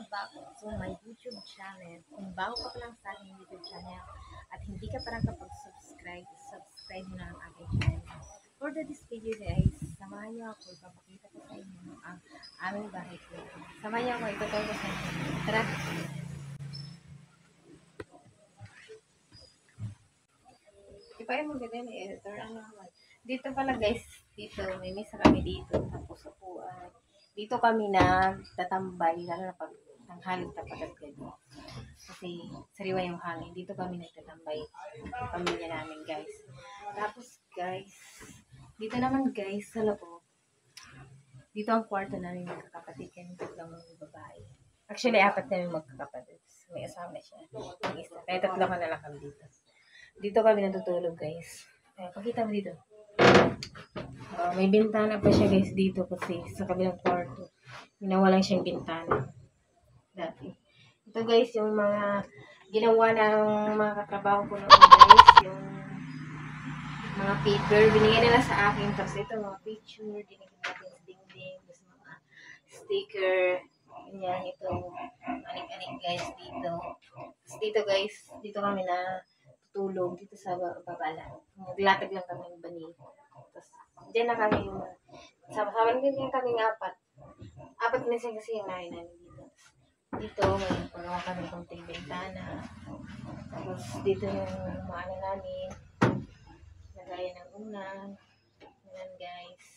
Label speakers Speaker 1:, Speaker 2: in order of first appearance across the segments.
Speaker 1: back to my YouTube channel. Kung bago ka pa lang sa aking YouTube channel at hindi ka pa nakapag-subscribe, subscribe mo na ang aking channel. For this video guys, samahan niyo ako, ipapakita ko sa inyo ang aming bahay ko. Samahan niyo ako, ituturo ko sa inyo. Tara! Ipain mo ganyan ni editor. Ano naman? Dito pala guys, dito, may mesa kami dito. Tapos upuan. Dito kami nagtatambay, lalo na pag tanghaling tapagat gabi. Kasi sariwa yung hangin. Dito kami nagtatambay. Yung pamilya namin guys. Tapos guys, dito naman guys, sa loob. Dito ang kwarto namin magkakapatid. Kaya tatlong babae. Actually, apat namin magkakapatid. May asawa na siya. Kaya tatlo ka na lang kami dito. Dito kami natutulog guys. Kaya pakita mo dito. May bintana pa siya guys dito kasi sa kabilang kwarto. Ginawa lang siyang bintana. Dati. Ito guys yung mga ginawa ng mga katrabaho ko noon guys. Yung mga paper. Binigyan nila sa akin. Tapos ito mga picture. Dinigyan natin sa dingding. Tapos mga sticker. Yan. Ito. Anik-anik guys dito. Tapos dito guys. Dito kami na tulog dito sa baba lang. Naglatag lang kami ng bani. Tapos, dyan na kami yung sama-sama din kami ng apat. Apat na siya kasi yung nahin namin dito. Dito, may pagawa kami konting bintana. Tapos, dito yung maano namin. Nagaya ng unan. Yan guys.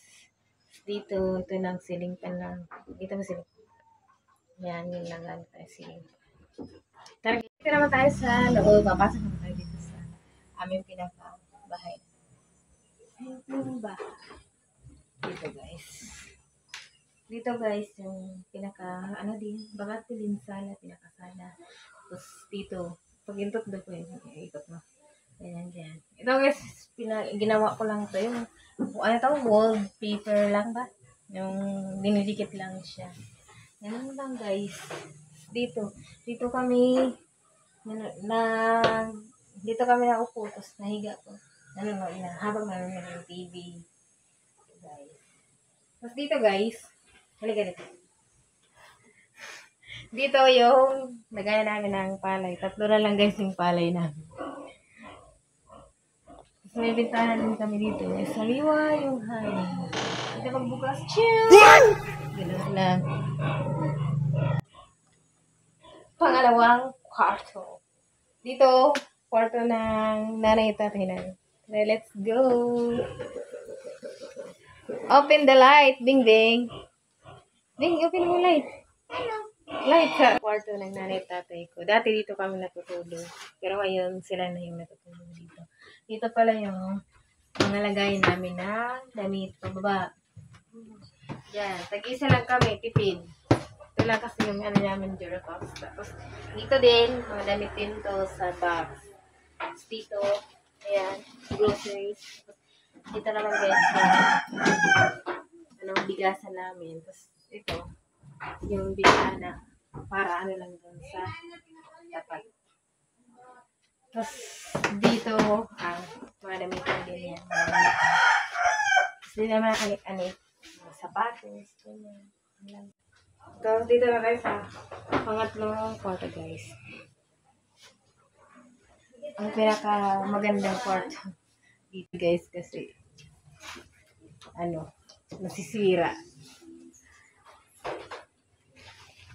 Speaker 1: Dito, ito lang ceiling pan lang. Dito mo ceiling. Yan, yun lang lang tayo ceiling. Tara, dito naman tayo sa loob. Papasok naman tayo dito sa aming pinaka-bahay. Yung bahay. Dito guys. Dito guys, yung pinaka, ano din, bagat din sala, pinakasala. Tapos dito, pag intot doon ko yun, ikot mo. Ayan, dyan. Ito guys, ginawa ko lang ito. Yung, ano ito, wallpaper lang ba? Yung dinidikit lang siya. Yan lang guys. Dito kami, dito kami naupo, tapos nahiga ko. Habang naroon yung TV. Guys. Tapos dito guys, halika dito. Dito yung nagaya namin ng palay. Tatlo na lang guys yung palay namin. Tapos may bintana din kami dito. May saliwa yung hangin. Dito magbukas. Chill! Ganun lang. Pangalawang kwarto. Dito, kwarto ng nanay at tatay namin. Let's go! Open the light, Bing Bing. Bing, open mo light. Light sa kwarto ng nanay at tatay ko. Dati dito kami natutulog. Pero ngayon sila na yung natutulog dito. Dito pala yung mga lagayan namin na damit pababa. Yan, tag-isa lang kami, tipid. Ito lang kasi yung ano namin Duracox. Tapos dito din, mga damit din to sa box. Tapos dito, ayan, groceries. Dito naman guys, anong bigasan namin. Tapos ito, yung bintana para ano lang dun sa tapat. Tapos dito, mga damitan din yan. Tapos dito naman anik-anik. Sapatos, ganyan. Tapos dito na guys sa pangatlong kwarto guys. Ang pinaka magandang kwarto dito guys kasi nasisira.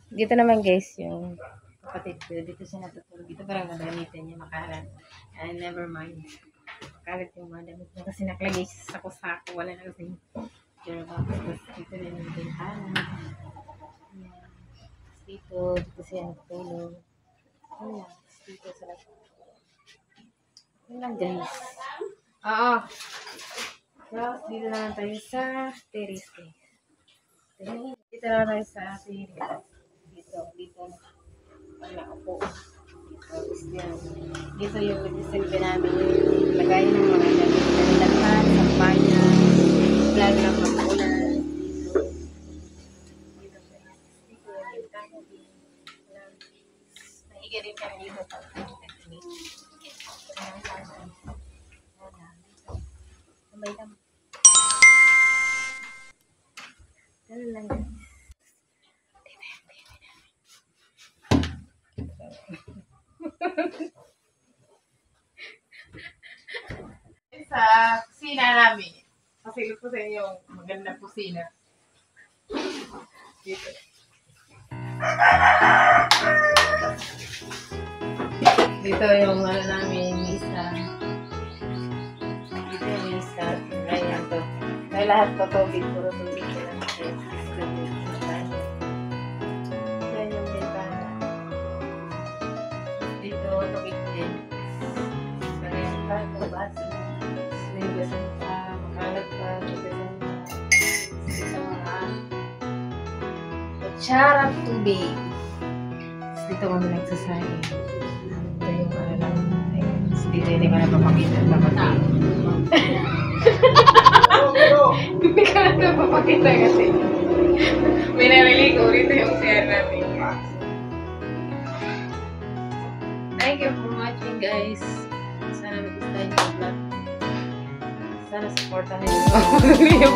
Speaker 1: Dito naman guys yung kapatid ko. Dito siya natutulog. Dito parang magamitin niya makahalan. And never mind. Makahalan yung mga damit niya kasi nakalagay siya sa kusako. Wala na kasi Duracox. Dito rin yung bintana. Dito siya natutulog. Ayan. Dito sa lahat. Yun lang guys. Oo. Tapos dito naman tayo sa terrace guys. Dito naman tayo sa terrace. Dito. Nakaupo. Tapos yan. Dito yung pagsisilbi namin. Lagay ng mga damit. Nalaghan, sampayan. Lalo lang mag-ulan. Dito guys. Dito yung bintana din. Nahiga din kami dito pag nag-init. Tambay lang. Ganun lang guys.
Speaker 2: kusina namin. Pasilip ko sa inyo yung magandang kusina. Dito. Dito yung ano namin, misa. Dito yung misa. Ayan to. May lahat to tubig. Puro tubig ko lang. Ayan yung bintana. Dito, tubig din. Kaya yung plato, baso. May gasan pa. Makalat pa. May gasan pa. Sa mga kutsara tubig. Dito kami nagsasahin. Ito yung ano lang. Dito hindi ko na papakita. Hindi ko na papakita kasi. May naliligo. Rito yung share natin. Thank you for watching, guys. Sana nagustuhan niyo ang vlog. Sana supportan niyo.